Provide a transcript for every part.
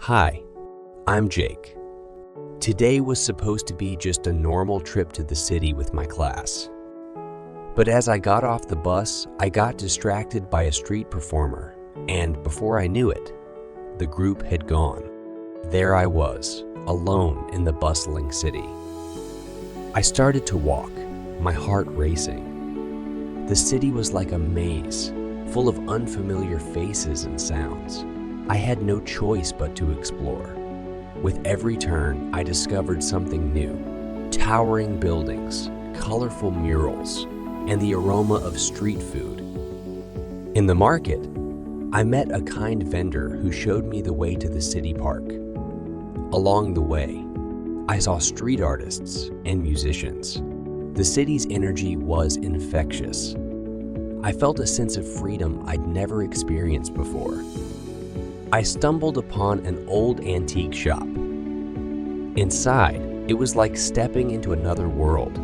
Hi, I'm Jake. Today was supposed to be just a normal trip to the city with my class. But as I got off the bus, I got distracted by a street performer, and before I knew it, the group had gone. There I was, alone in the bustling city. I started to walk, my heart racing. The city was like a maze, full of unfamiliar faces and sounds. I had no choice but to explore. With every turn, I discovered something new. Towering buildings, colorful murals, and the aroma of street food. In the market, I met a kind vendor who showed me the way to the city park. Along the way, I saw street artists and musicians. The city's energy was infectious. I felt a sense of freedom I'd never experienced before. I stumbled upon an old antique shop. Inside, it was like stepping into another world.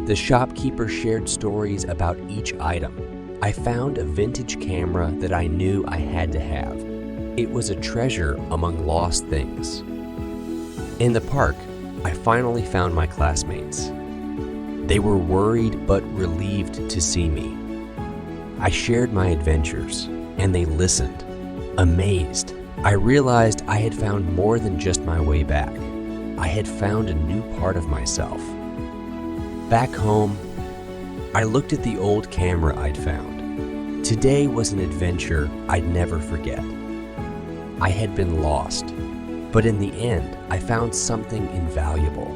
The shopkeeper shared stories about each item. I found a vintage camera that I knew I had to have. It was a treasure among lost things. In the park, I finally found my classmates. They were worried but relieved to see me. I shared my adventures, and they listened. Amazed, I realized I had found more than just my way back. I had found a new part of myself. Back home, I looked at the old camera I'd found. Today was an adventure I'd never forget. I had been lost, but in the end, I found something invaluable.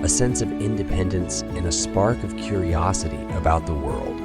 A sense of independence and a spark of curiosity about the world.